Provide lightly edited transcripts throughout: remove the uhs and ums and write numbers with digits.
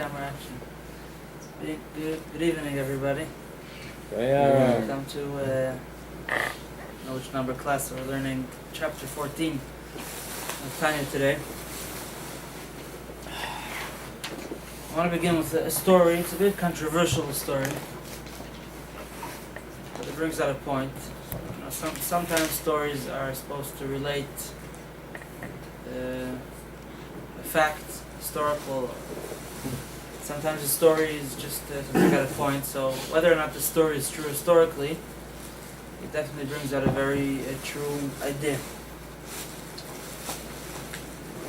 Camera action. Good evening, everybody. Welcome to, I don't know which number class, we're learning chapter 14 of Tanya today. I want to begin with a story. It's a bit controversial story, but it brings out a point. You know, sometimes stories are supposed to relate a fact, historical. Sometimes the story is just to bring out a point. So whether or not the story is true historically, it definitely brings out a very true idea.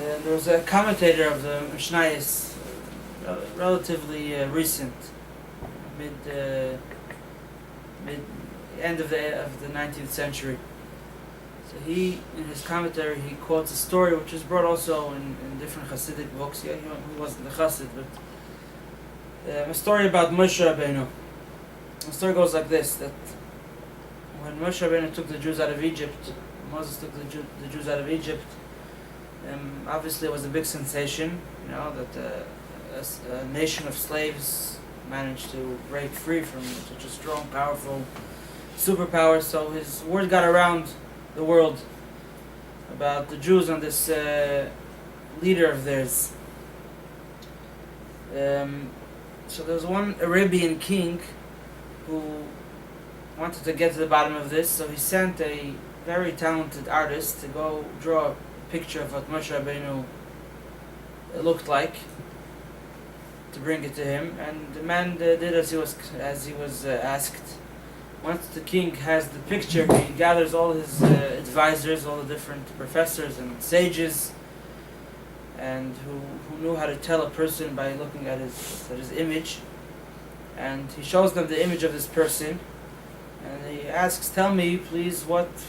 And there was a commentator of the Mishnayos, relatively recent, end of the 19th century. So he, in his commentary, he quotes a story which is brought also in different Hasidic books. Yeah, he wasn't a Chassid, but a story about Moshe Rabbeinu. The story goes like this: that when Moshe Rabbeinu took the Jews out of Egypt, Moses took the Jews out of Egypt. Obviously, it was a big sensation. You know that a nation of slaves managed to break free from such a strong, powerful superpower. So his word got around the world about the Jews and this leader of theirs. So there was one Arabian king who wanted to get to the bottom of this, so he sent a very talented artist to go draw a picture of what Moshe Rabbeinu looked like, to bring it to him, and the man did as he was asked. Once the king has the picture, he gathers all his advisors, all the different professors and sages, and who knew how to tell a person by looking at his image, and he shows them the image of this person, and he asks, "Tell me, please,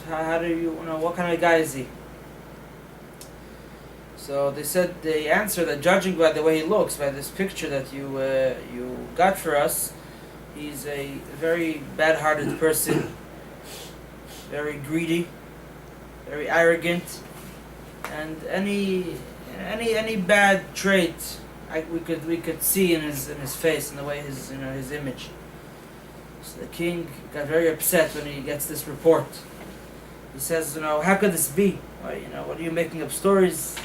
how do you know what kind of guy is he?" So they answer that judging by the way he looks, by this picture that you got for us, he's a very bad-hearted person, very greedy, very arrogant, and any bad trait we could see in his face, in the way his image. So the king got very upset when he gets this report. He says, how could this be? Why, what are you making up stories?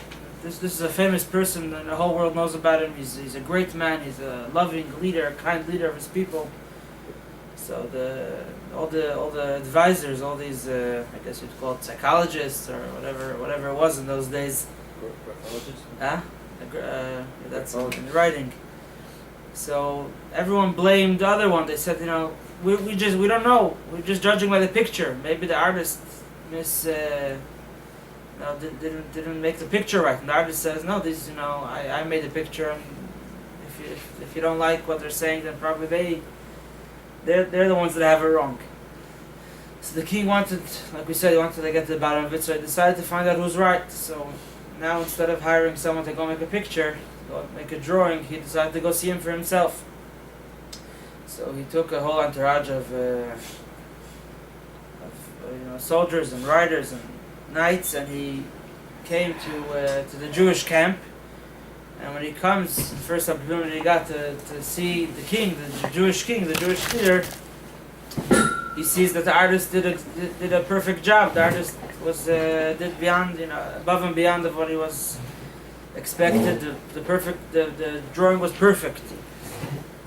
This is a famous person, and the whole world knows about him. He's a great man. He's a loving leader, a kind leader of his people. So all the advisors, all these I guess you'd call it psychologists or whatever it was in those days. That's in the writing. So everyone blamed the other one. They said, we don't know. We're just judging by the picture. Maybe the artist didn't make the picture right. And the artist says, no, I made the picture, and if you don't like what they're saying, then probably they're the ones that have it wrong. So the king wanted, like we said, he wanted to get to the bottom of it, so he decided to find out who's right. So now, instead of hiring someone to go make a picture, go make a drawing, he decided to go see him for himself. So he took a whole entourage of soldiers and riders and knights, and he came to the Jewish camp. And when he comes, the first opportunity he got to see the king, the Jewish leader, he sees that the artist did a perfect job. The artist did beyond, above and beyond of what he was expected. The drawing was perfect.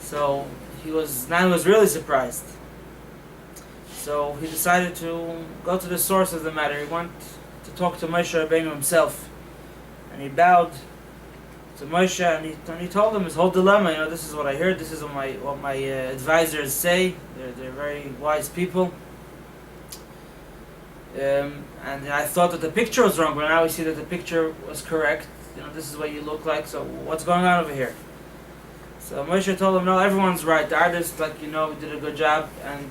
So he was really surprised. So he decided to go to the source of the matter. He wanted to talk to Moshe Rabbeinu himself, and he bowed to Moshe, and he told him his whole dilemma. This is what I heard. This is what my advisors say. They're very wise people. And I thought that the picture was wrong, but now we see that the picture was correct. This is what you look like. So what's going on over here? So Moshe told him, no, everyone's right. The artist, did a good job, and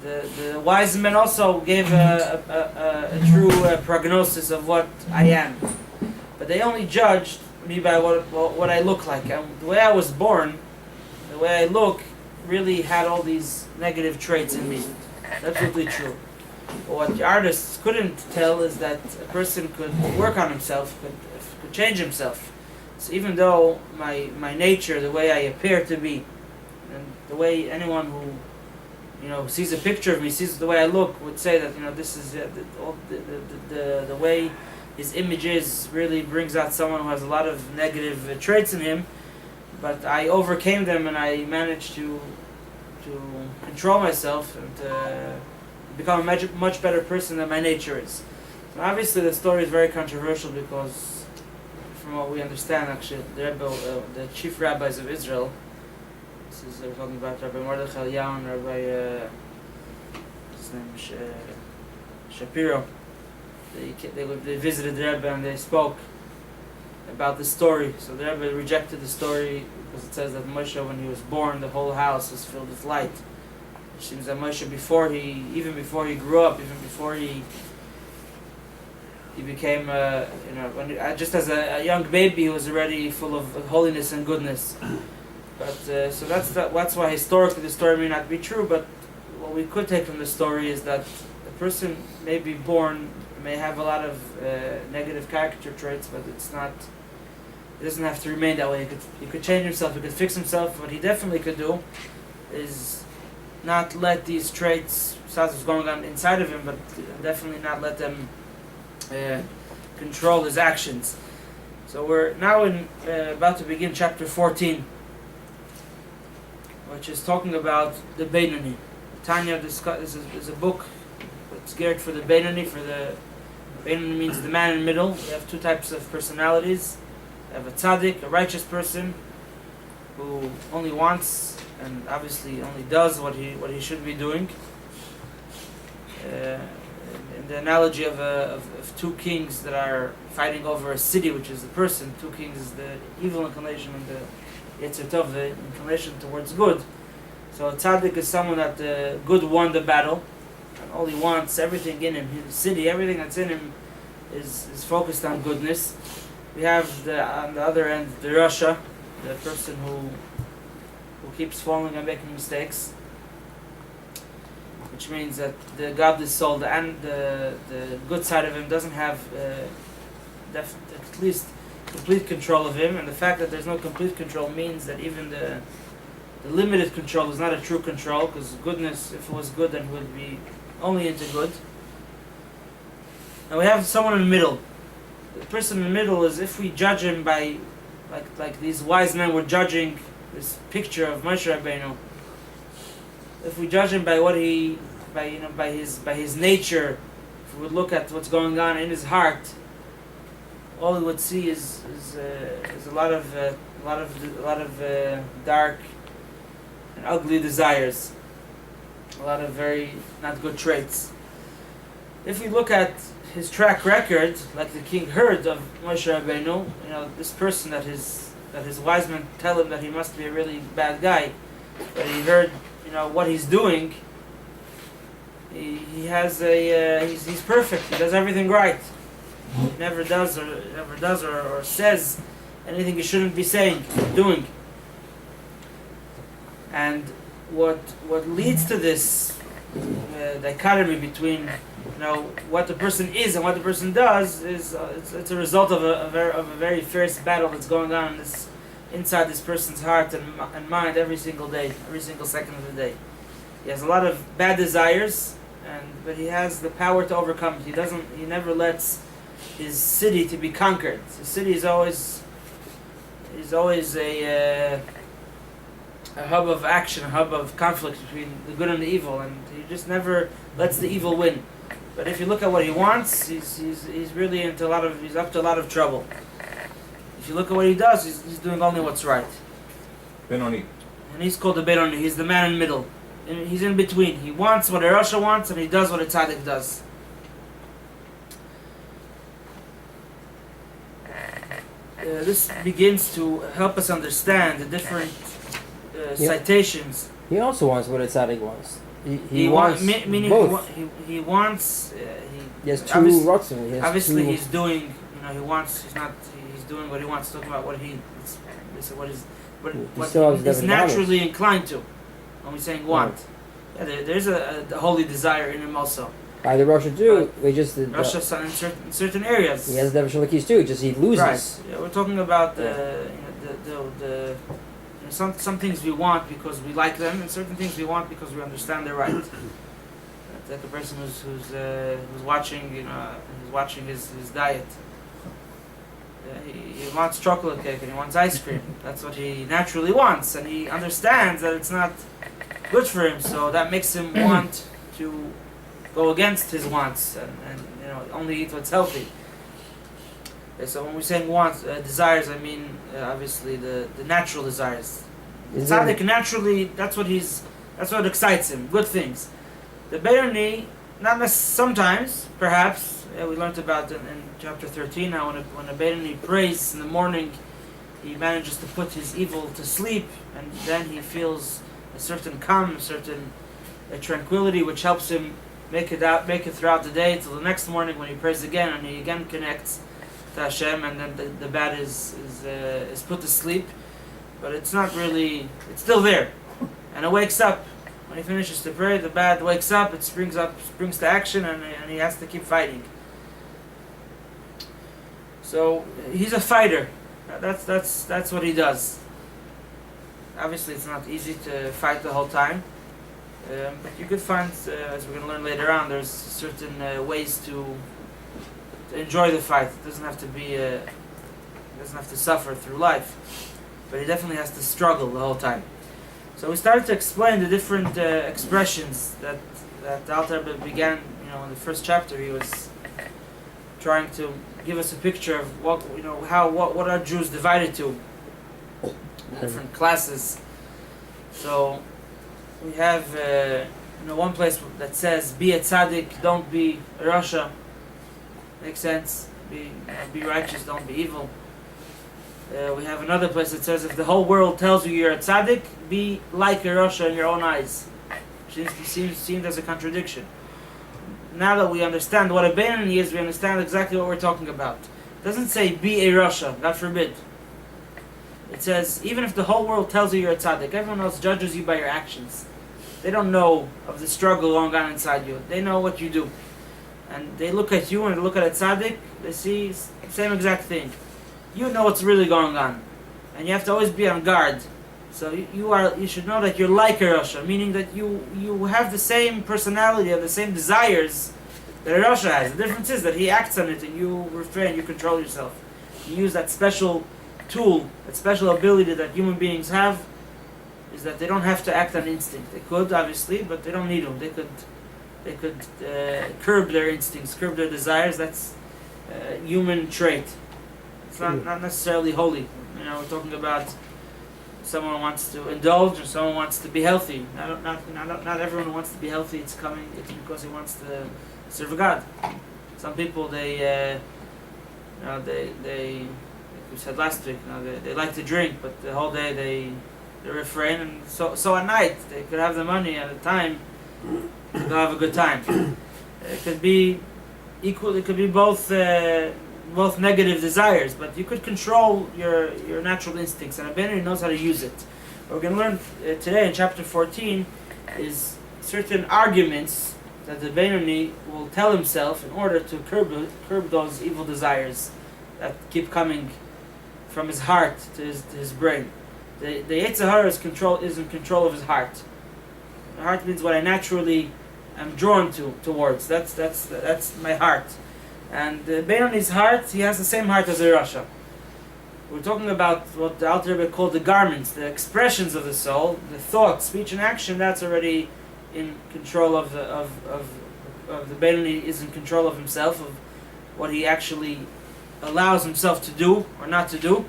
the wise men also gave a true prognosis of what I am. But they only judged me by what I look like. And the way I was born, the way I look, really had all these negative traits in me. That's really true. But what the artists couldn't tell is that a person could work on himself, could change himself. So even though my nature, the way I appear to be, and the way anyone who sees a picture of me, sees the way I look, would say that this is the way his image is really brings out someone who has a lot of negative traits in him. But I overcame them, and I managed to control myself and become a much better person than my nature is. So obviously the story is very controversial because, from what we understand, actually, the chief rabbis of Israel, we're talking about Rabbi Mordechai Yaon, Rabbi his name is Shapiro. They visited the Rebbe and they spoke about the story. So the Rebbe rejected the story because it says that Moshe, when he was born, the whole house was filled with light. It seems that Moshe, even before he grew up, even before he became, just as a young baby, he was already full of holiness and goodness. But so that's why historically the story may not be true. But what we could take from the story is that a person may be born, may have a lot of negative character traits, but it's not. It doesn't have to remain that way. He could change himself. He could fix himself. What he definitely could do is not let these traits, besides what's going on inside of him, but definitely not let them control his actions. So we're now about to begin chapter 14, which is talking about the Beinoni. Tanya is a book that's geared for the Beinoni. Beinoni means the man in the middle. We have two types of personalities. We have a tzaddik, a righteous person, who only wants and obviously only does what he should be doing. In the analogy of two kings that are fighting over a city, which is the person. Two kings is the evil inclination and the Yetzer Tov, the inclination towards good. So a tzaddik is someone that good won the battle, and all he wants, everything in him, his city, everything that's in him is focused on goodness. We have on the other end the Rasha, the person who keeps falling and making mistakes, which means that the godly soul and the good side of him doesn't have at least complete control of him, and the fact that there's no complete control means that even the limited control is not a true control, because goodness, if it was good, then it would be only into good. And we have someone in the middle. The person in the middle is, if we judge him by, like these wise men were judging this picture of Moshe Rabbeinu, if we judge him by by his nature, if we would look at what's going on in his heart, all we would see is a lot of dark and ugly desires, a lot of very not good traits. If we look at his track record, like the king heard of Moshe Rabbeinu, this person that his wise men tell him that he must be a really bad guy, but he heard what he's doing. He's perfect. He does everything right. He never does or says anything he shouldn't be saying, doing. And what leads to this dichotomy between what the person is and what the person does is it's a result of a very fierce battle that's going on inside this person's heart and mind every single day, every single second of the day. He has a lot of bad desires, but he has the power to overcome it. He never lets his city to be conquered. His city is always a hub of action, a hub of conflict between the good and the evil, and he just never lets the evil win. But if you look at what he wants, he's really he's up to a lot of trouble. If you look at what he does, he's doing only what's right. Benoni. And he's called the Benoni. He's the man in the middle. And he's in between. He wants what a Rasha wants, and he does what a tzaddik does. This begins to help us understand the different citations. He also wants what a tzaddik wants. He wants meaning both. He wants. He has two rotzen. Obviously, he's doing. He wants. He's doing what he wants. Talking about what he's naturally inclined to. When we're saying want, there's a holy desire in him also. By the Russia too, we just did. Russia in certain areas. He has the Keys too. Just he loses. Right. Yeah, we're talking about the some things we want because we like them, and certain things we want because we understand they're right. Like a person who's watching, who's watching his diet. He wants chocolate cake and he wants ice cream. That's what he naturally wants, and he understands that it's not good for him. So that makes him want to go against his wants and only eat what's healthy. So when we say wants, desires, I mean obviously the natural desires. Tzaddik naturally, that's what excites him. Good things. The Beirani, not necessarily, sometimes, perhaps. We learned about in chapter 13 now when a Beirani prays in the morning, he manages to put his evil to sleep, and then he feels a certain calm, a tranquility, which helps him make it throughout the day till the next morning when he prays again and he again connects to Hashem, and then the bad is put to sleep, but it's not really, it's still there, and it wakes up. When he finishes to pray, the bad wakes up, it springs to action, and he has to keep fighting. So he's a fighter. That's what he does. Obviously, it's not easy to fight the whole time, but you could find, as we're going to learn later on, there's certain ways to enjoy the fight. It doesn't have to be, doesn't have to suffer through life, but he definitely has to struggle the whole time. So we started to explain the different expressions that the Alter Rebbe began. In the first chapter, he was trying to give us a picture of what are Jews divided to, different classes. So we have one place that says be a tzaddik, don't be a rasha. Makes sense. Be righteous, don't be evil. We have another place that says if the whole world tells you you're a tzaddik, be like a rasha in your own eyes. Which seems as a contradiction. Now that we understand what a Beinoni is, we understand exactly what we're talking about. It doesn't say be a rasha, God forbid. It says even if the whole world tells you you're a tzaddik, everyone else judges you by your actions. They don't know of the struggle going on inside you. They know what you do. And they look at you and they look at a tzaddik, they see the same exact thing. You know what's really going on, and you have to always be on guard. So you should know that you're like a rasha, meaning that you have the same personality, have the same desires that a rasha has. The difference is that he acts on it, and you refrain, you control yourself. You use that special tool, that special ability that human beings have, is that they don't have to act on instinct. They could, obviously, but they don't need them. They could curb their instincts, curb their desires. That's a human trait. It's not necessarily holy. We're talking about someone wants to indulge or someone wants to be healthy. Not everyone who wants to be healthy. It's because he wants to serve God. Some people they like we said last week, they like to drink, but the whole day they refrain, and so at night they could have the money at a time. They'll have a good time. It could be equal. It could be both negative desires, but you could control your natural instincts, and a Beinoni knows how to use it. What we're going to learn today in chapter 14 is certain arguments that the Beinoni will tell himself in order to curb those evil desires that keep coming from his heart to his brain. The Yetzer Hara is in control of his heart. The heart means what I naturally am drawn towards. That's my heart. And the Beinoni's heart, he has the same heart as a rasha. We're talking about what the Alter Rebbe called the garments, the expressions of the soul, the thought, speech, and action. That's already in control of the Beinoni, is in control of himself, of what he actually allows himself to do or not to do,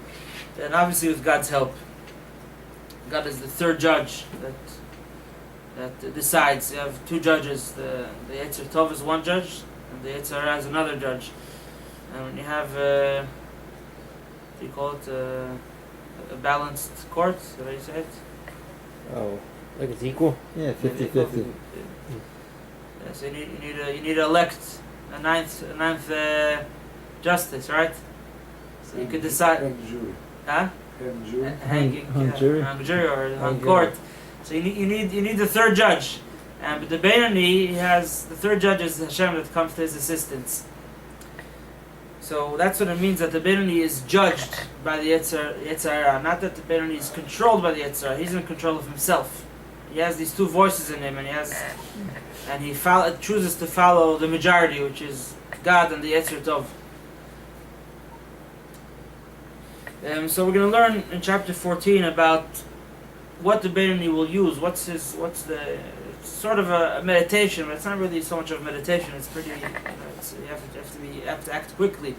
and obviously with God's help. God is the third judge that decides. You have two judges. The Yetzer Tov is one judge, and the Yetzer Hara is another judge. And when you have, what do you call it, a balanced court, is that how you say it? Oh, like it's equal? Yeah, 50-50. Yeah, so you need to elect a ninth justice, right? So you could decide. Hang jury. Huh? Hang jury. Hanging Hung jury. hung jury or hung court. So you need the third judge. And but the Beinoni, he has the third judge is Hashem that comes to his assistance. So that's what it means that the Beinoni is judged by the Yetzer Hara. Not that the Beinoni is controlled by the Yetzer Hara. He's in control of himself. He has these two voices in him, and he chooses to follow the majority, which is God and the Yetzer Tov. So we're going to learn in chapter 14 about what the Beinoni will use. It's sort of a meditation, but it's not really so much of a meditation. It's pretty, you have to act quickly.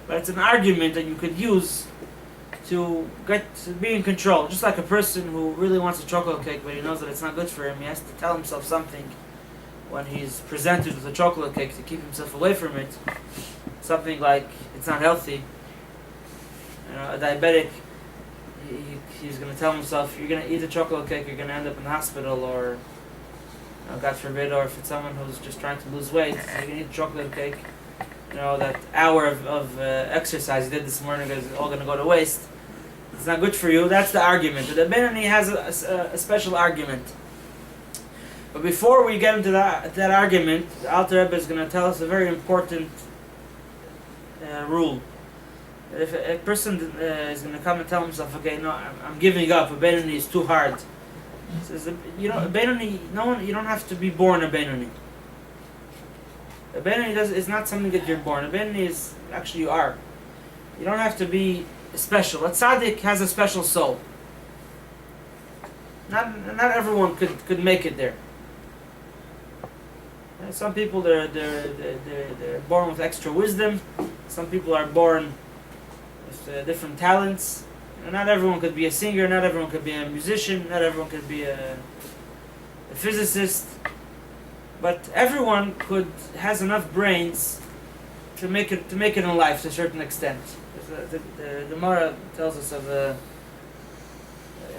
But it's an argument that you could use to be in control. Just like a person who really wants a chocolate cake, but he knows that it's not good for him, he has to tell himself something when he's presented with a chocolate cake to keep himself away from it. Something like, it's not healthy. A diabetic, he's going to tell himself, you're going to eat a chocolate cake, you're going to end up in the hospital, or God forbid, or if it's someone who's just trying to lose weight, so you're going to eat a chocolate cake. That hour of exercise you did this morning is all going to go to waste. It's not good for you. That's the argument. The Beinoni has a special argument. But before we get into that argument, the Alter Rebbe is going to tell us a very important rule. If a person is going to come and tell himself, okay, no, I'm giving up, a Beinoni is too hard. He says, a Beinoni, you don't have to be born a Beinoni. A Beinoni is not something that you're born. A Beinoni is, actually you are. You don't have to be special. A tzaddik has a special soul. Not everyone could make it there. Some people, they're born with extra wisdom. Some people are born with different talents. Not everyone could be a singer, not everyone could be a musician, not everyone could be a physicist, but everyone has enough brains to make it in life to a certain extent. The Gemara tells us of an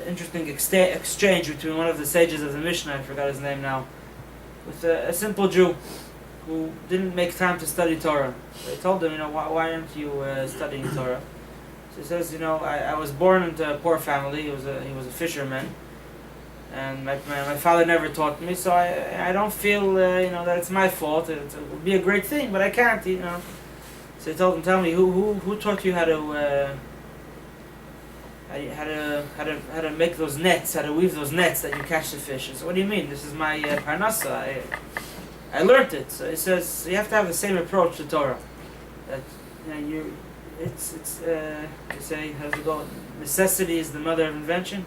interesting exchange between one of the sages of the Mishnah, I forgot his name now, with a simple Jew who didn't make time to study Torah. They told him, why aren't you studying Torah? So he says, I was born into a poor family. He was a fisherman, and my father never taught me, so I don't feel that it's my fault. It would be a great thing, but I can't. So he told him, tell me, who taught you how to make those nets, how to weave those nets that you catch the fish? So what do you mean? This is my parnasa. I learned it. So he says you have to have the same approach to Torah. That you say, how's it go? Necessity is the mother of invention.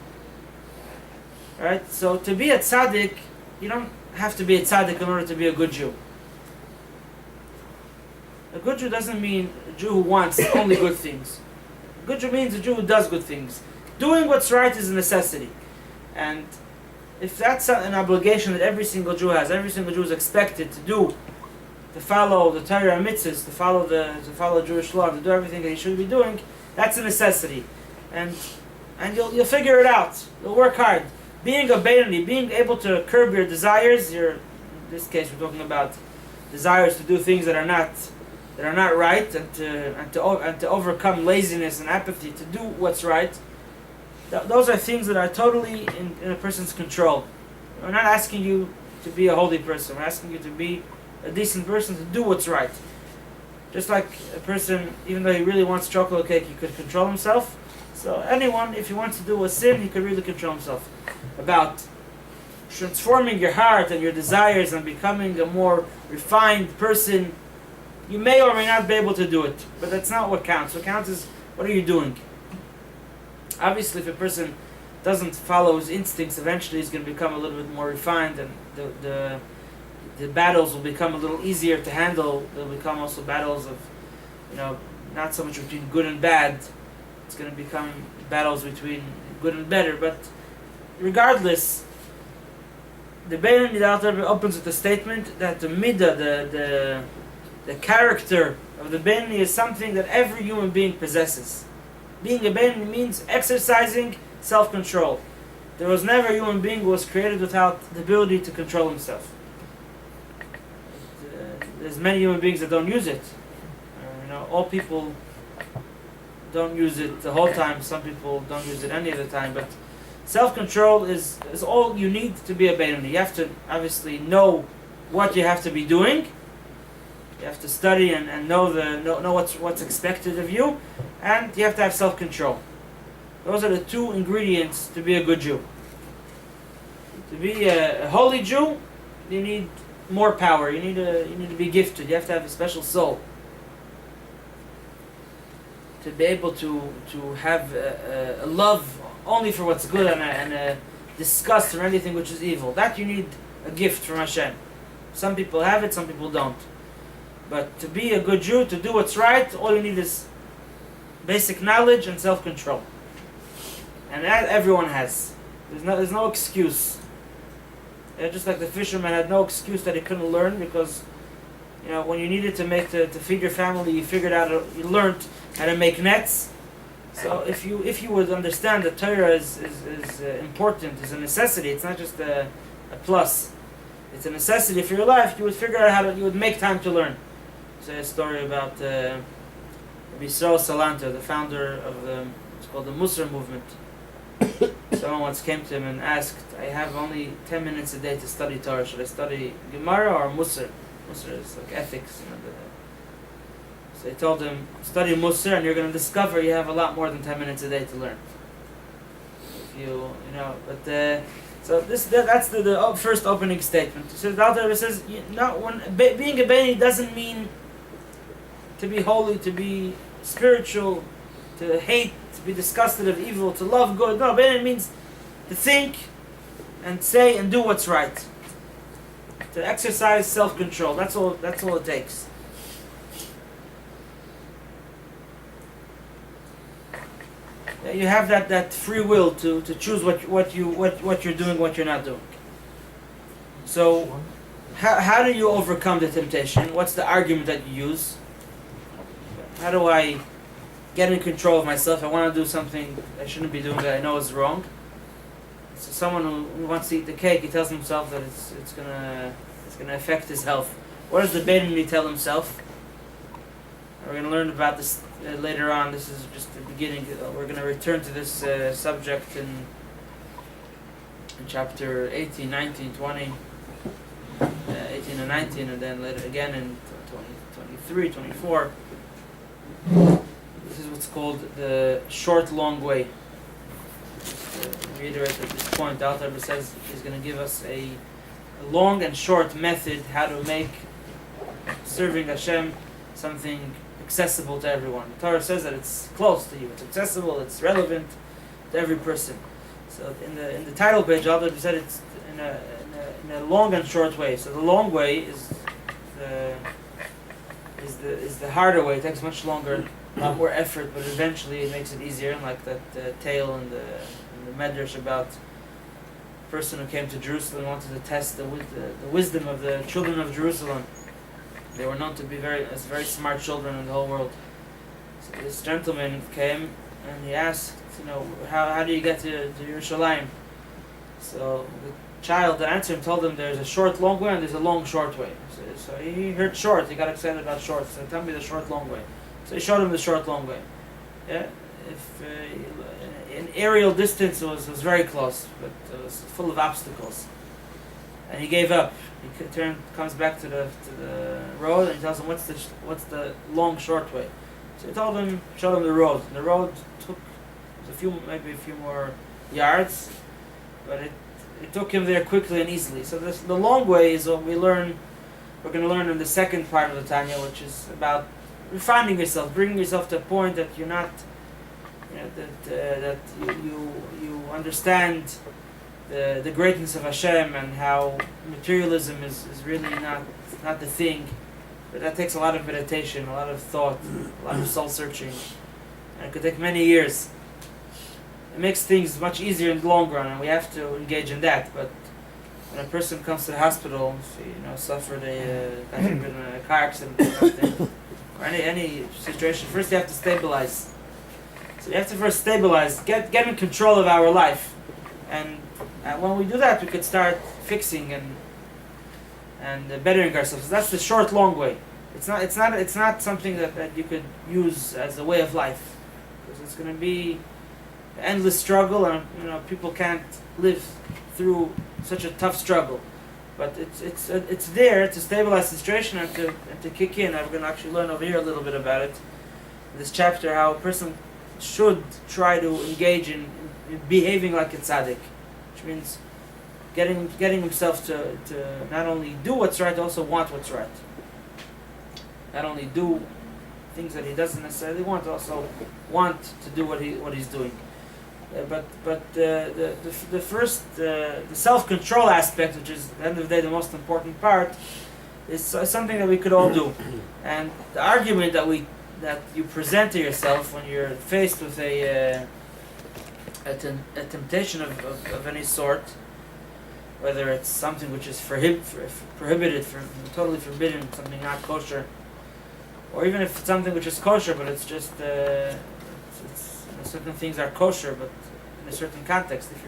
Alright? So to be a tzaddik, you don't have to be a tzaddik in order to be a good Jew. A good Jew doesn't mean a Jew who wants only good things. A good Jew means a Jew who does good things. Doing what's right is a necessity. And if that's an obligation that every single Jew has, every single Jew is expected to do, to follow the Torah and mitzvahs, to follow Jewish law, to do everything that he should be doing, that's a necessity. And you'll figure it out. You'll work hard. Being a Beinoni, being able to curb your desires, in this case we're talking about desires to do things that are not right, and to overcome laziness and apathy, to do what's right. Those are things that are totally in a person's control. We're not asking you to be a holy person. We're asking you to be a decent person, to do what's right. Just like a person, even though he really wants chocolate cake, he could control himself. So anyone, if he wants to do a sin, he could really control himself. About transforming your heart and your desires and becoming a more refined person, you may or may not be able to do it. But that's not what counts. What counts is, what are you doing? Obviously, if a person doesn't follow his instincts, eventually he's going to become a little bit more refined, and the battles will become a little easier to handle. They'll become also battles of, not so much between good and bad. It's going to become battles between good and better. But regardless, the Beinoni opens with the statement that the midah, the character of the Beinoni is something that every human being possesses. Being a Beinoni means exercising self-control. There was never a human being who was created without the ability to control himself. There's many human beings that don't use it. All people don't use it the whole time. Some people don't use it any of the time. But Self-control is all you need to be a Beinoni. You have to obviously know what you have to be doing. You have to study and know what's expected of you, and you have to have self-control. Those are the two ingredients to be a good Jew. To be a holy Jew, you need more power. You need to be gifted. You have to have a special soul to be able to have a love only for what's good and a disgust for anything which is evil. That you need a gift from Hashem. Some people have it, some people don't. But to be a good Jew, to do what's right, all you need is basic knowledge and self-control. And that everyone has. There's no excuse. Just like the fisherman had no excuse that he couldn't learn, because when you needed to feed your family, you learned how to make nets. So if you would understand that Torah is important, is a necessity, it's not just a plus. It's a necessity for your life. You would figure out you would make time to learn. There's a story about Rabbi Salanter, the founder of it's called the Musar movement. Someone once came to him and asked, I have only 10 minutes a day to study Torah. Should I study Gemara or Musar? Musar is like ethics. So he told him, study Musar and you're going to discover you have a lot more than 10 minutes a day to learn. So that's the first opening statement. So the Alter says, being a Beinoni doesn't mean to be holy, to be spiritual, to hate, to be disgusted of evil, to love good. No, Beinoni means to think and say and do what's right. To exercise self-control. That's all it takes. You have that free will to choose what you're doing, what you're not doing. So, how do you overcome the temptation? What's the argument that you use? How do I get in control of myself? I want to do something I shouldn't be doing that I know is wrong. So someone who wants to eat the cake, he tells himself that it's gonna affect his health. What does the Beinoni tell himself? We're going to learn about this later on. This is just the beginning. We're going to return to this subject in chapter 18, 19, 20, 18 and 19, and then later again in 23, 24. This is what's called the short, long way. Just to reiterate at this point, the Alter says he's going to give us a long and short method how to make serving Hashem something accessible to everyone. The Torah says that it's close to you, it's accessible, it's relevant to every person. So in the title page, Alter said it's in a long and short way. So the long way is the harder way. It takes much longer, a lot more effort, but eventually it makes it easier. Like that tale in the Medrash about the person who came to Jerusalem and wanted to test the wisdom of the children of Jerusalem. They were known to be very smart children in the whole world. So this gentleman came and he asked, how do you get to Yerushalayim? So the child that answered him told him there's a short, long way and there's a long, short way. So he heard short, he got excited about short. So tell me the short, long way. So he showed him the short, long way. Yeah, in aerial distance it was very close, but it was full of obstacles. And he gave up. He comes back to the road and he tells him what's the long, short way. So he showed him the road. And the road took maybe a few more yards, but it took him there quickly and easily. So the long way is what we're going to learn in the second part of the Tanya, which is about refining yourself, bringing yourself to a point that you're not, that you understand the greatness of Hashem and how materialism is really not the thing. But that takes a lot of meditation, a lot of thought, a lot of soul searching, and it could take many years. It makes things much easier in the long run, and we have to engage in that. But when a person comes to the hospital, suffered a car accident or something, or any situation, first you have to stabilize. So you have to first stabilize, get in control of our life, and when we do that, we could start fixing and bettering ourselves. So that's the short, long way. It's not something that you could use as a way of life, because it's going to be endless struggle, and people can't live through such a tough struggle. But it's there to stabilize the situation and to kick in. I'm going to actually learn over here a little bit about it in this chapter, how a person should try to engage in behaving like a tzaddik, which means getting himself to not only do what's right, also want what's right. Not only do things that he doesn't necessarily want, also want to do what he's doing. But the first the self-control aspect, which is at the end of the day the most important part, is something that we could all do. And the argument that you present to yourself when you're faced with a temptation of any sort, whether it's something which is prohibited, totally forbidden, something not kosher, or even if it's something which is kosher, but it's just certain things are kosher, but in a certain context. If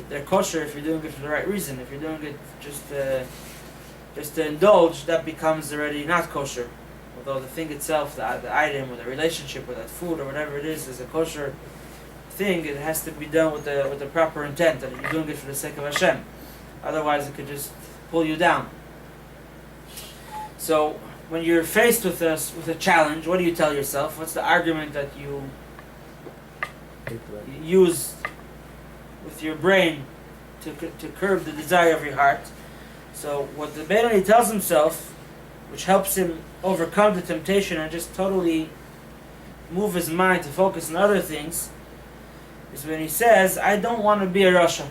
they're kosher, if you're doing it for the right reason, if you're doing it just to indulge, that becomes already not kosher. Although the thing itself, the item or the relationship or that food or whatever it is a kosher thing, it has to be done with the proper intent, that you're doing it for the sake of Hashem. Otherwise, it could just pull you down. So, when you're faced with a challenge, what do you tell yourself? What's the argument that you use with your brain to curb the desire of your heart? So, what the Benoni tells himself, which helps him overcome the temptation and just totally move his mind to focus on other things, is when he says, I don't want to be a Rasha.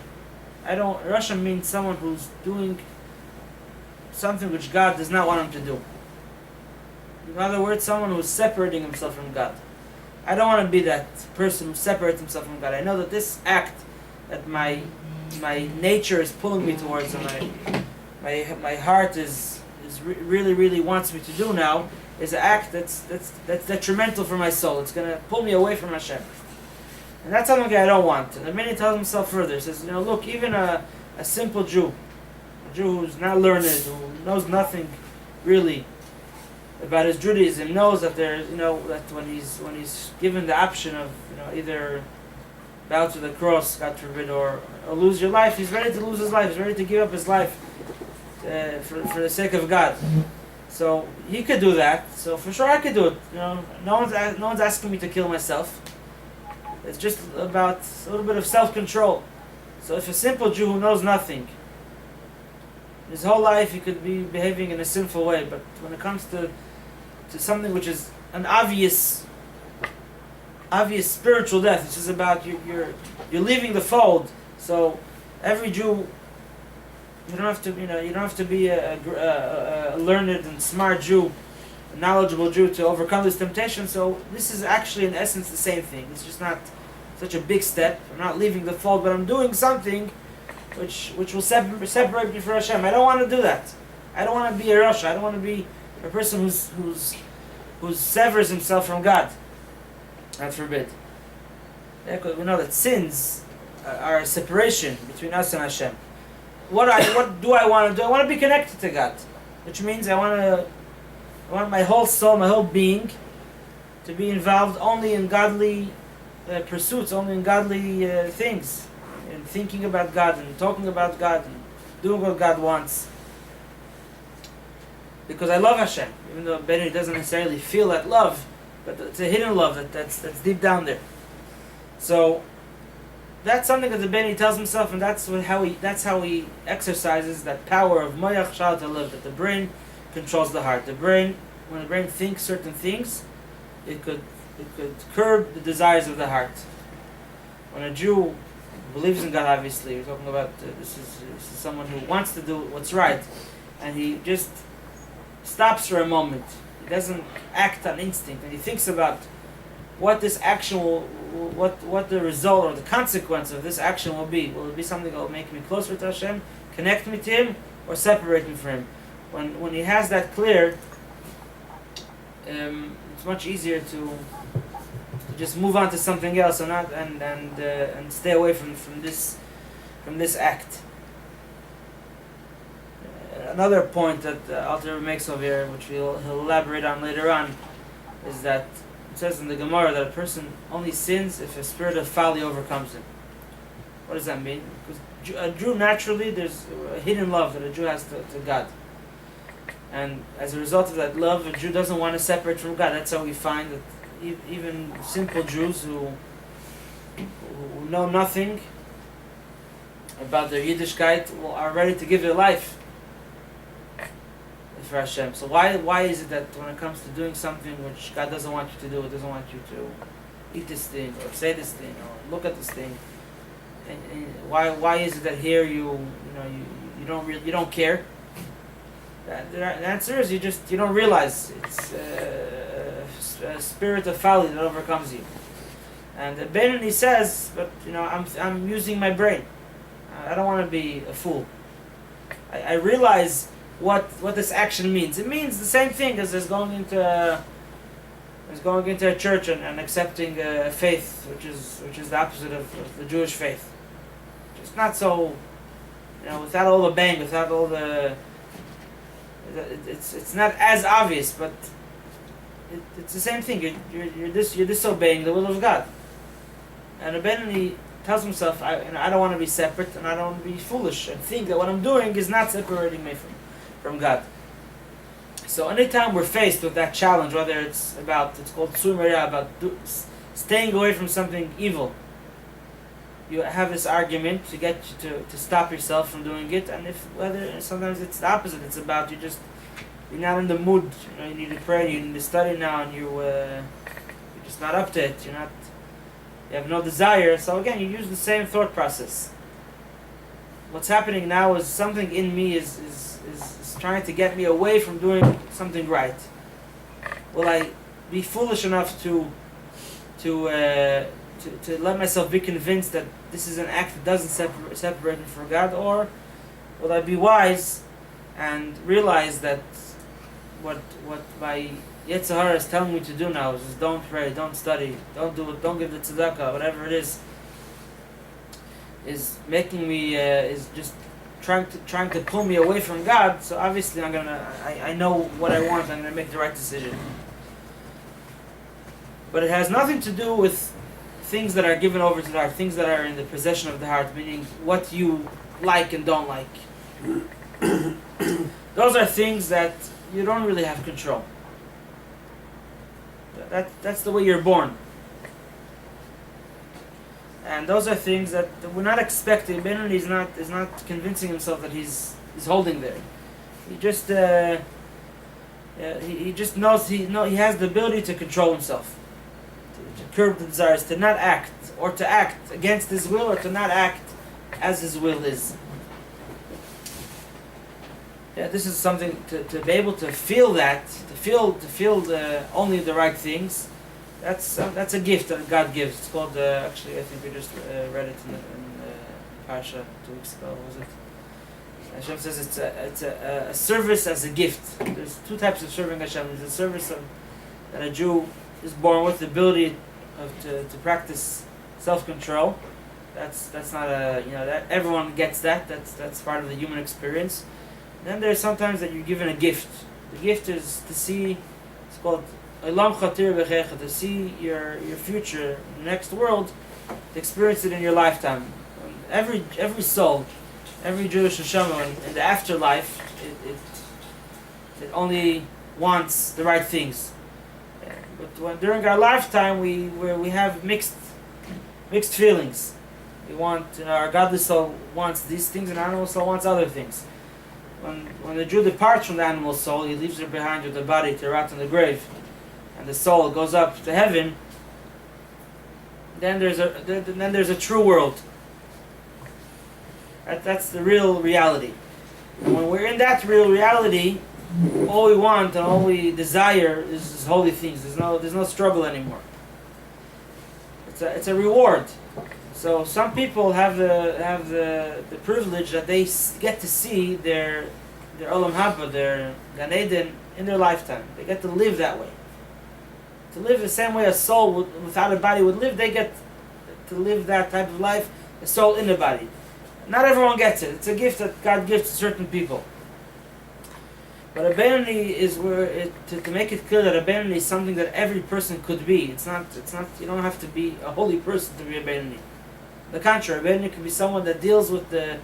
Rasha means someone who's doing something which God does not want him to do. In other words, someone who's separating himself from God. I don't want to be that person who separates himself from God. I know that this act that my nature is pulling me towards, and my heart really wants me to do now, is an act that's detrimental for my soul. It's going to pull me away from Hashem. And that's something I don't want. And the minute he tells himself further, he says, look, even a simple Jew, a Jew who's not learned, who knows nothing really about his Judaism, knows that that when he's given the option of either bow to the cross, God forbid, or lose your life, he's ready to lose his life. He's ready to give up his life for the sake of God. So he could do that. So for sure I could do it. No one's asking me to kill myself. It's just about a little bit of self-control. So if a simple Jew who knows nothing, his whole life he could be behaving in a sinful way, but when it comes to something which is an obvious spiritual death, it's just about you're leaving the fold. So every Jew, you don't have to be a learned and smart Jew, a knowledgeable Jew to overcome this temptation. So this is actually in essence the same thing. It's just not such a big step. I'm not leaving the fold, but I'm doing something which will separate me from Hashem. I don't want to do that. I don't want to be a Rosh. I don't want to be a person who severs himself from God. God forbid. We know that sins are a separation between us and Hashem. What do I want to do? I want to be connected to God, which means I want my whole soul, my whole being, to be involved only in godly pursuits, only in godly things, and thinking about God and talking about God and doing what God wants. Because I love Hashem, even though Benny doesn't necessarily feel that love, but it's a hidden love that's deep down there. So that's something that the Benny tells himself, and that's how he exercises that power of Moyach Shal to live, that the brain controls the heart. When the brain thinks certain things, it could curb the desires of the heart. When a Jew believes in God, obviously, we're talking about this is someone who wants to do what's right, and he just stops for a moment. He doesn't act on instinct, and he thinks about what this action what the result or the consequence of this action will be. Will it be something that will make me closer to Hashem, connect me to Him, or separate me from Him? When he has that clear, it's much easier to just move on to something else and stay away from this act. Another point that Alter makes over here, which he'll elaborate on later on, is that it says in the Gemara that a person only sins if a spirit of folly overcomes him. What does that mean? Because a Jew naturally, there's a hidden love that a Jew has to God. And as a result of that love, a Jew doesn't want to separate from God. That's how we find that even simple Jews who know nothing about their Yiddishkeit are ready to give their life for Hashem. So why is it that when it comes to doing something which God doesn't want you to do, it doesn't want you to eat this thing or say this thing or look at this thing, and why is it that here you don't care? The answer is you don't realize it's a spirit of folly that overcomes you. And the Benoni says, but I'm using my brain. I don't want to be a fool. I realize what this action means. It means the same thing as going into a church and accepting a faith which is the opposite of the Jewish faith. Just not so, without all the bang, without all the. It's not as obvious, but it's the same thing. You're disobeying the will of God. And Benoni tells himself, I don't want to be separate, and I don't want to be foolish, and think that what I'm doing is not separating me from God. So anytime we're faced with that challenge, whether it's called Sumerya, about staying away from something evil, you have this argument to get you to stop yourself from doing it, and whether sometimes it's the opposite, it's about you're not in the mood, you need to pray, you need to study now, and you're just not up to it, you have no desire. So again, you use the same thought process. What's happening now is something in me is trying to get me away from doing something right. Will I be foolish enough to let myself be convinced that this is an act that doesn't separate me from God, or will I be wise and realize that what my Yetzer Hara is telling me to do now is don't pray, don't study, don't do it, don't give the tzedakah, whatever it is making me is just trying to pull me away from God. So obviously I know what I want. I'm gonna make the right decision. But it has nothing to do with things that are given over to the heart, things that are in the possession of the heart, meaning what you like and don't like. Those are things that you don't really have control. That's the way you're born. And those are things that we're not expecting. Benoni is not convincing himself that he's holding there. He just he just knows he has the ability to control himself, to curb the desires, to not act, or to act against his will, or to not act as his will is. Yeah, this is something to be able to feel that, to feel only the right things. That's a gift that God gives. It's called actually I think we just read it in Parsha 2 weeks ago. Was it? Hashem says it's a service as a gift. There's two types of serving Hashem. There's a service that a Jew is born with, the ability to practice self-control. That's not that everyone gets that. That's part of the human experience. Then there's sometimes that you're given a gift. The gift is to see. It's called Olam Chatir B'Checha, to see your future, the next world, to experience it in your lifetime. And every soul, every Jewish neshama in the afterlife, it only wants the right things. But during our lifetime, we have mixed feelings. We want our godly soul wants these things, and our animal soul wants other things. When the Jew departs from the animal soul, he leaves her behind with the body to rot in the grave, and the soul goes up to heaven. Then there's a true world. That's the real reality. And when we're in that real reality, all we want and all we desire is holy things. There's no struggle anymore. It's a reward. So some people have the privilege that they get to see their Olam Haba, their Gan Eden in their lifetime. They get to live that way. To live the same way a soul without a body would live, they get to live that type of life, a soul in a body. Not everyone gets it. It's a gift that God gives to certain people. But a Benoni is to make it clear that a Benoni is something that every person could be. It's not. You don't have to be a holy person to be a Benoni. The contrary, a Benoni can be someone that deals with the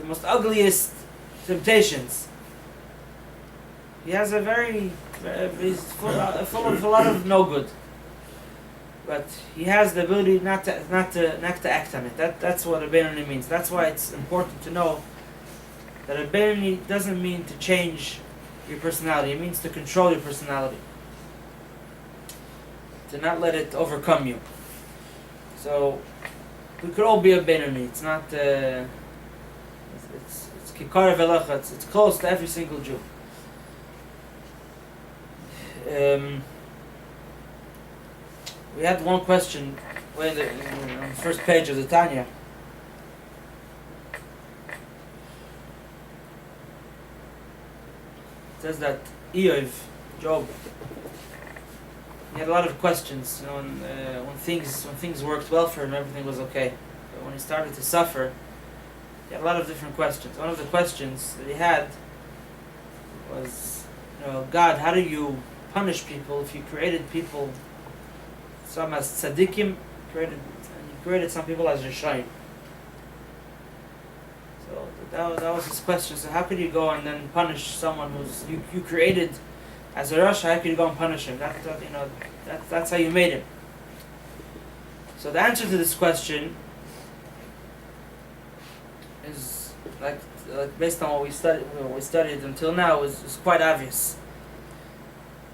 most ugliest temptations. He has he's full of a lot of no good, but he has the ability not to act on it. That's what a Benoni means. That's why it's important to know that a Benoni doesn't mean to change your personality. It means to control your personality, to not let it overcome you. So we could all be a Benoni. It's not. It's kikar velacha. It's close to every single Jew. We had one question on the first page of the Tanya. It says that Job, he had a lot of questions. When things worked well for him, everything was okay. But when he started to suffer, he had a lot of different questions. One of the questions that he had was, God, how do you punish people if you created people some as tzaddikim, and you created some people as rishayim? So that was his question. So how could you go and then punish someone who's you created as a rasha? How could you go and punish him? That's how you made him. So the answer to this question is like based on what we studied until now is quite obvious.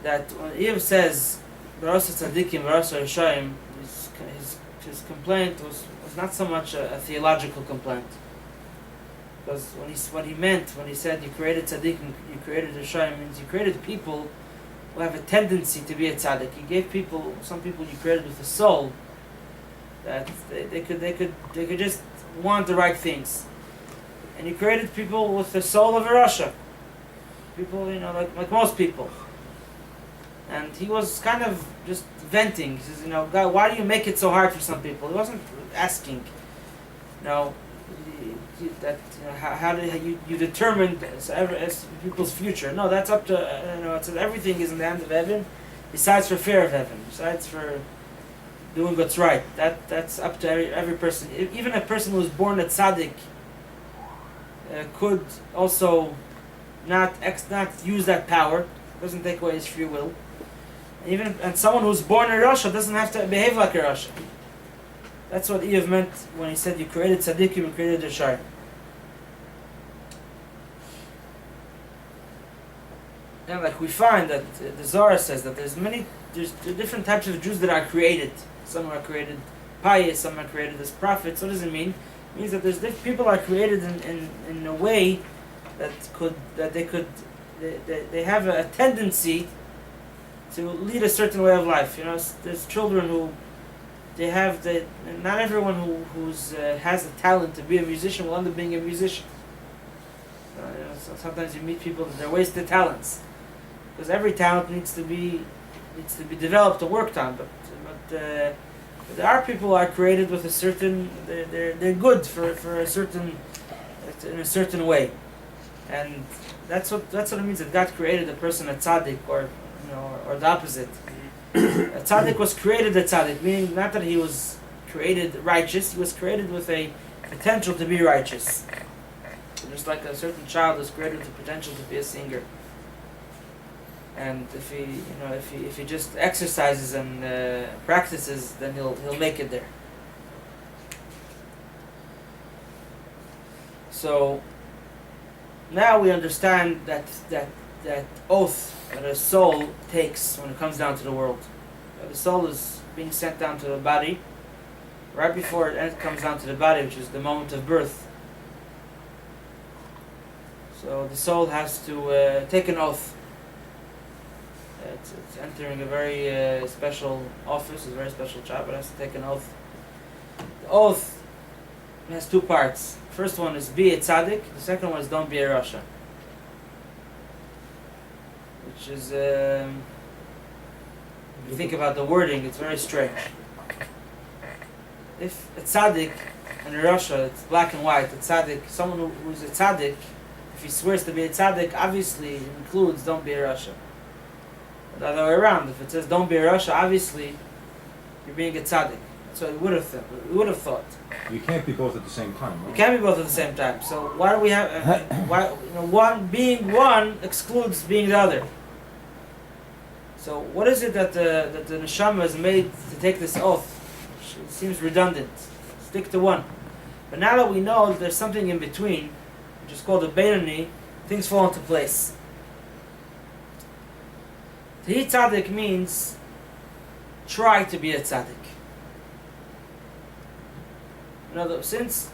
That when Eve says Barasa Tzadikim, Barasa Rishayim, his complaint was not so much a theological complaint. Because what he meant when he said you created Tzadikim, you created Rishayim, means you created people who have a tendency to be a tzaddik. You gave some people you created with a soul that they could just want the right things. And you created people with the soul of a rasha. People, like most people. And he was kind of just venting. He says, God, why do you make it so hard for some people? He wasn't asking, how do you determined as people's future? No, that's up to, it says everything is in the hands of heaven, besides for fear of heaven, besides for doing what's right. That's up to every person. Even a person who was born a tzaddik could also not use that power. It doesn't take away his free will. And someone who's born a rasha doesn't have to behave like a rasha. That's what Eve meant when he said you created tzaddikim, you created rishayim. And like we find that the Zohar says that there's different types of Jews that are created. Some are created pious, some are created as prophets. What does it mean? It means that people are created in a way that they have a tendency to lead a certain way of life. There's children who not everyone who has the talent to be a musician will end up being a musician. So sometimes you meet people that they're wasted talents, because every talent needs to be developed and worked on. But there are people who are created with a certain they're good for a certain in a certain way, and that's what it means that God created a person a tzaddik or the opposite. A tzaddik was created a tzaddik, meaning not that he was created righteous, he was created with a potential to be righteous. Just like a certain child is created with the potential to be a singer. And if he just exercises and practices, then he'll make it there. So now we understand that oath that a soul takes when it comes down to the world. The soul is being sent down to the body right before it comes down to the body, which is the moment of birth. So the soul has to take an oath. It's entering a very special office, a very special job. It has to take an oath. The oath has two parts. First one is be a tzaddik. The second one is don't be a rasha. Which is, if you think about the wording, it's very strange. If a tzaddik and a rasha, it's black and white. A tzaddik, someone who's a tzaddik, if he swears to be a tzaddik, obviously it includes don't be a rasha. The other way around, if it says don't be a rasha, obviously you're being a tzaddik. That's what we would have thought. You can't be both at the same time. You Right? can't be both at the same time. So why do we have? One being one excludes being the other. So what is it that the neshama is made to take this oath? It seems redundant. Stick to one. But now that we know that there's something in between, which is called a Beinoni, things fall into place. To be tzaddik means try to be a tzaddik. Since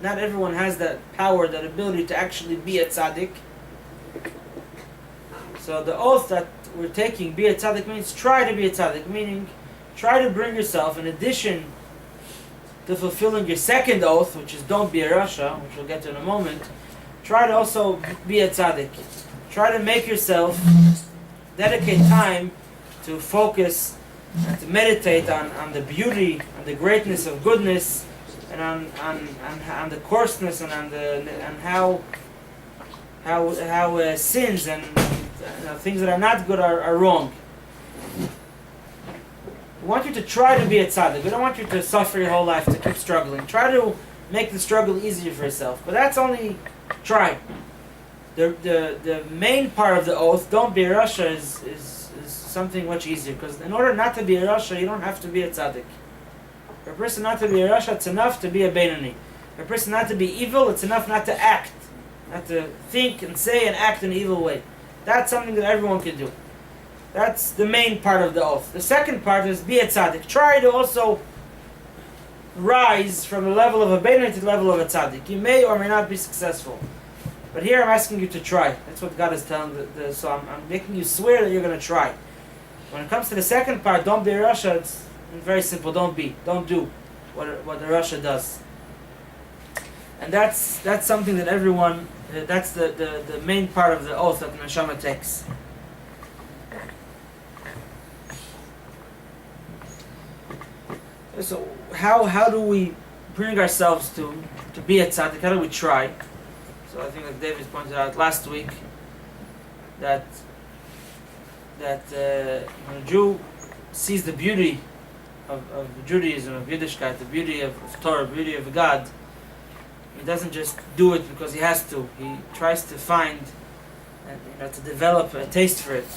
not everyone has that power, that ability to actually be a tzaddik, so the oath that we're taking, be a tzaddik, means try to be a tzaddik, meaning try to bring yourself, in addition to fulfilling your second oath, which is don't be a rasha, which we'll get to in a moment, try to also be a tzaddik. Try to make yourself dedicate time to focus and to meditate on the beauty and the greatness of goodness, and on the coarseness, and on how sins and things that are not good are wrong. We want you to try to be a tzaddik. We don't want you to suffer your whole life, to keep struggling. Try to make the struggle easier for yourself. But that's only try. The main part of the oath, don't be a rasha, is something much easier. Because in order not to be a rasha, you don't have to be a tzaddik. For a person not to be a rasha, it's enough to be a beinoni. For a person not to be evil, it's enough not to act. Not to think and say and act in an evil way. That's something that everyone can do. That's the main part of the oath. The second part is be a tzaddik. Try to also rise from the level of a beinoni to the level of a tzaddik. You may or may not be successful. But here I'm asking you to try. That's what God is telling. So I'm making you swear that you're going to try. When it comes to the second part, don't be a rasha, it's very simple. Don't do what the rasha does. And that's something that everyone, that's the main part of the oath that the neshama takes. So how do we bring ourselves to be a tzaddik? How do we try? So I think like David pointed out last week that when a Jew sees the beauty of Judaism, of Yiddishkeit, the beauty of Torah, the beauty of God, he doesn't just do it because he has to. He tries to find, to develop a taste for it.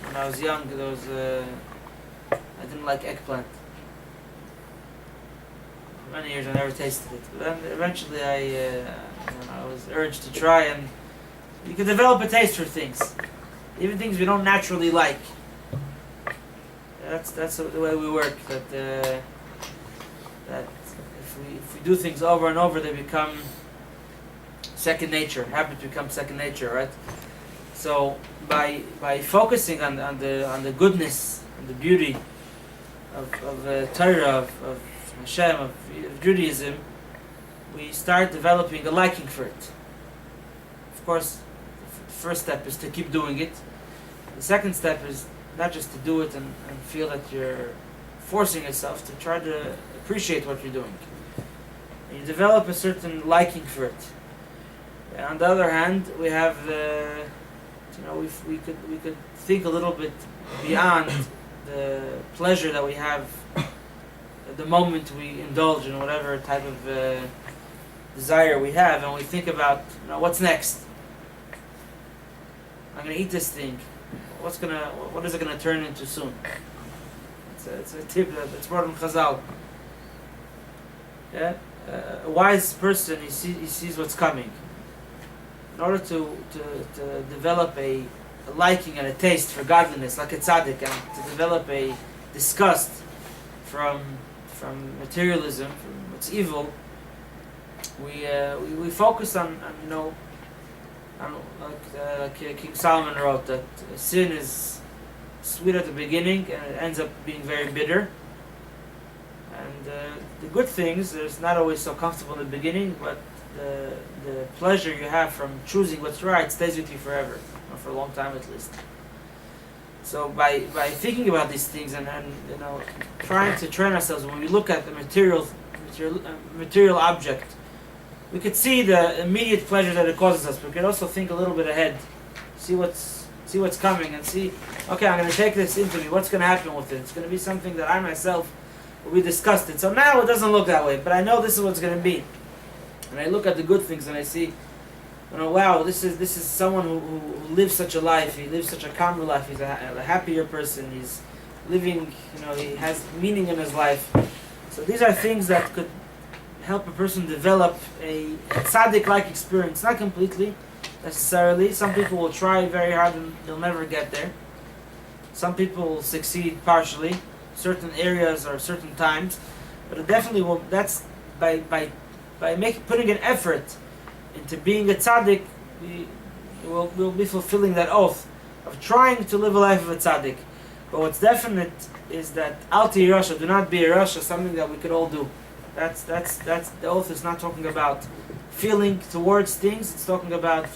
When I was young, I didn't like eggplant. For many years I never tasted it. But then eventually I was urged to try, and you can develop a taste for things. Even things we don't naturally like. That's the way we work. That if we do things over and over, they become second nature. Habits become second nature, right? So by focusing on the goodness and the beauty of Torah, of Hashem, of Judaism, we start developing a liking for it. Of course, the first step is to keep doing it. The second step is not just to do it and feel that you're forcing yourself, to try to appreciate what you're doing. And you develop a certain liking for it. And on the other hand, we have we could think a little bit beyond the pleasure that we have at the moment we indulge in whatever type of desire we have, and we think about what's next. I'm going to eat this thing. What is it going to turn into soon? It's a tip that's brought in Chazal. Yeah, a wise person he sees what's coming. In order to develop a liking and a taste for godliness, like a tzaddik, and to develop a disgust from materialism, from what's evil, we focus on like King Solomon wrote, that sin is sweet at the beginning and it ends up being very bitter. And the good things, it's not always so comfortable in the beginning, but the pleasure you have from choosing what's right stays with you forever, or for a long time at least. So by thinking about these things and trying to train ourselves, when we look at the material object, we could see the immediate pleasure that it causes us. We could also think a little bit ahead, see what's coming, and see, okay, I'm going to take this into me. What's going to happen with it? It's going to be something that I myself will be disgusted. So now it doesn't look that way, but I know this is what's going to be. And I look at the good things and I see, wow, this is someone who lives such a life. He lives such a calmer life. He's a happier person. He's living, he has meaning in his life. So these are things that could help a person develop a tzaddik-like experience. Not completely, necessarily. Some people will try very hard and they'll never get there. Some people will succeed partially, certain areas or certain times, but it definitely will. That's by putting an effort into being a tzaddik, we'll be fulfilling that oath of trying to live a life of a tzaddik. But what's definite is that al ti rasha, do not be a rasha, something that we could all do. That's the oath is not talking about feeling towards things. It's talking about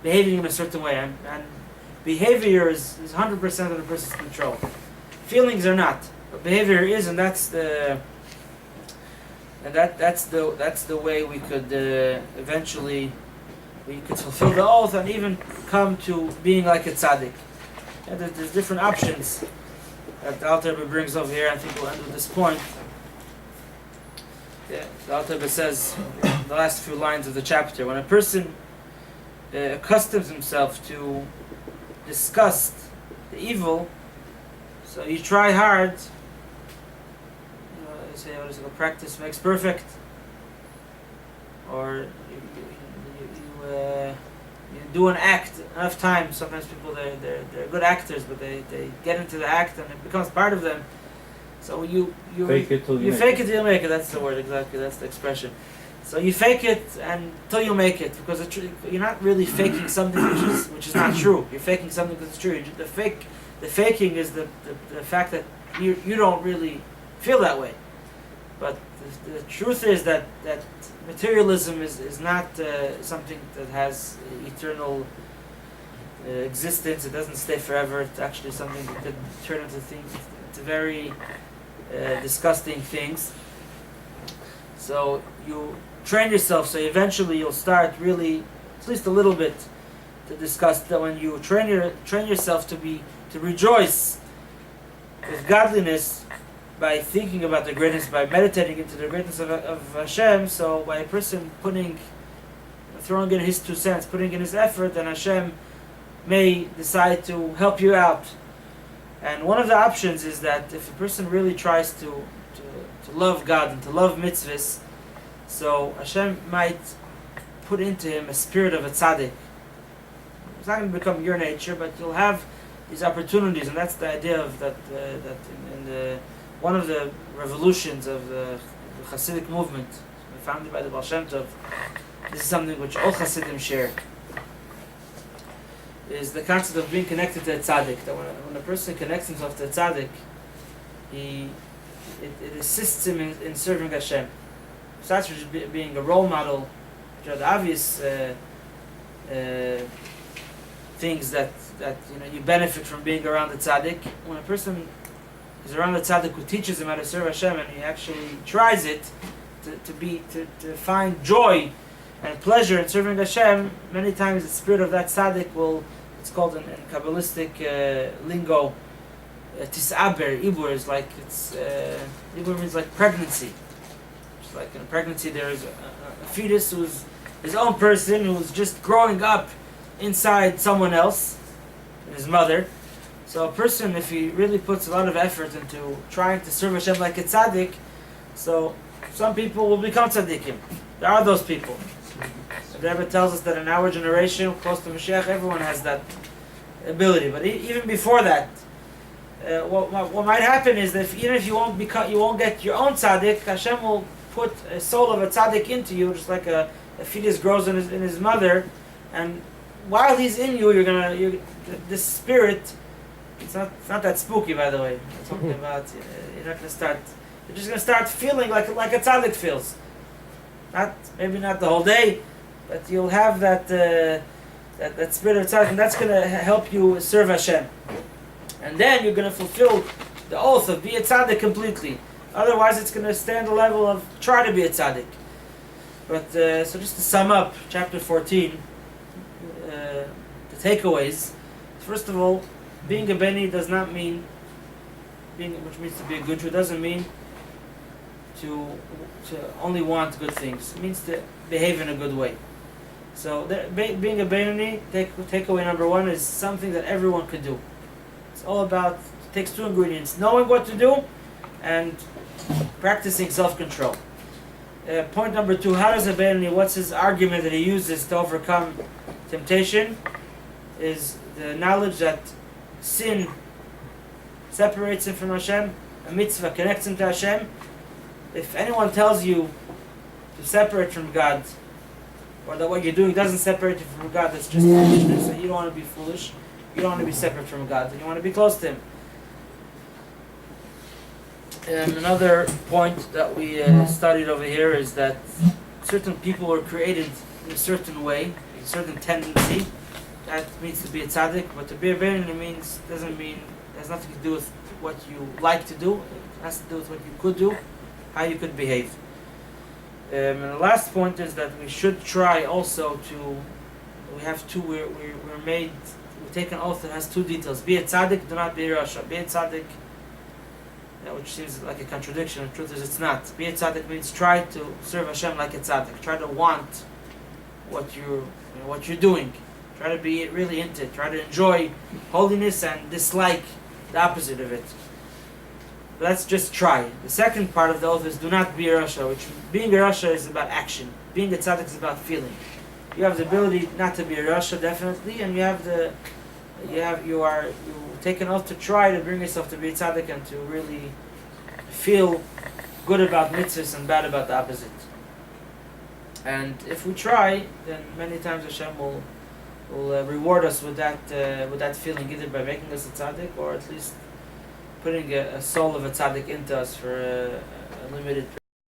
behaving in a certain way, and behavior is 100% of the person's control. Feelings are not, but behavior is, and that's the way we could eventually we could fulfill the oath and even come to being like a tzaddik. And there's different options that the Alter Rebbe brings over here. I think we'll end with this point. Yeah, the Alter Rebbe says in the last few lines of the chapter, when a person accustoms himself to disgust the evil, so you try hard. They say, what is it? Practice makes perfect. Or you do an act enough times. Sometimes people they're good actors, but they get into the act and it becomes part of them. So you fake it till you fake it till you make it. That's the word exactly. That's the expression. So you fake it until you make it, because you're not really faking something which is not true. You're faking something that's true. The faking is the fact that you don't really feel that way. But the truth is that materialism is not something that has eternal existence. It doesn't stay forever. It's actually something that could turn into things. It's very disgusting things. So you train yourself, so eventually you'll start really, at least a little bit, to discuss that when you train yourself to rejoice with godliness by thinking about the greatness, by meditating into the greatness of Hashem. So by a person throwing in his 2 cents, putting in his effort, then Hashem may decide to help you out. And one of the options is that if a person really tries to love God and to love mitzvahs, so Hashem might put into him a spirit of a tzaddik. It's not going to become your nature, but you'll have these opportunities, and that's the idea of that in one of the revolutions of the Hasidic movement, founded by the Baal Shem Tov. This is something which all Hasidim share. Is the concept of being connected to a tzaddik. That when a person connects himself to a tzaddik, it assists him in serving Hashem. Besides being a role model, which are the obvious things that you benefit from being around the tzaddik. When a person is around the tzaddik who teaches him how to serve Hashem, and he actually tries it to find joy and pleasure in serving Hashem, many times the spirit of that tzaddik will, it's called in Kabbalistic lingo, tisaber. Ibur is like, Ibur means like pregnancy. It's like in pregnancy there is a fetus who's his own person, who's just growing up inside someone else, his mother. So a person, if he really puts a lot of effort into trying to serve Hashem like a tzaddik, so some people will become tzaddikim. There are those people. The Rebbe tells us that in our generation, close to Mashiach, everyone has that ability. But even before that, what might happen is that even if you won't get your own tzaddik, Hashem will put a soul of a tzaddik into you, just like a fetus grows in his mother, and while he's in you, this spirit. It's not that spooky, by the way. I'm talking about you're not going to start. You're just going to start feeling like a tzaddik feels. Maybe not the whole day, but you'll have that spirit of tzaddik, and that's going to help you serve Hashem. And then you're going to fulfill the oath of be a tzaddik completely. Otherwise, it's going to stay on the level of try to be a tzaddik. But so just to sum up, chapter 14, the takeaways. First of all, being a Beni does not mean which means to be a good Jew, doesn't mean to only want good things. It means to behave in a good way. So being a Beni, takeaway number one is something that everyone could do. It's all about, it takes two ingredients: knowing what to do and practicing self-control. Point number two, how does a Beni, what's his argument that he uses to overcome temptation? Is the knowledge that sin separates him from Hashem, a mitzvah connects him to Hashem. If anyone tells you to separate from God, or that what you're doing doesn't separate you from God, that's just foolishness. So you don't want to be foolish, you don't want to be separate from God, and you want to be close to Him. Another point that we studied over here is that certain people were created in a certain way, a certain tendency. That means to be a tzaddik, but to be a Beni has nothing to do with what you like to do. It has to do with what you could do, how you could behave. And the last point is that we should try also to. We take an oath that has two details: be a tzaddik, do not be a rasha. Be a tzaddik, which seems like a contradiction. The truth is, it's not. Be a tzaddik means try to serve Hashem like a tzaddik. Try to want what you're doing. Try to be really into it. Try to enjoy holiness and dislike the opposite of it. Let's just try. The second part of the oath is do not be a rasha, which being a rasha is about action. Being a tzaddik is about feeling. You have the ability not to be a rasha, definitely, and you take an oath to try to bring yourself to be a tzaddik and to really feel good about mitzvahs and bad about the opposite. And if we try, then many times Hashem will reward us with that feeling, either by making us a tzaddik or at least putting a soul of a tzaddik into us for a limited period.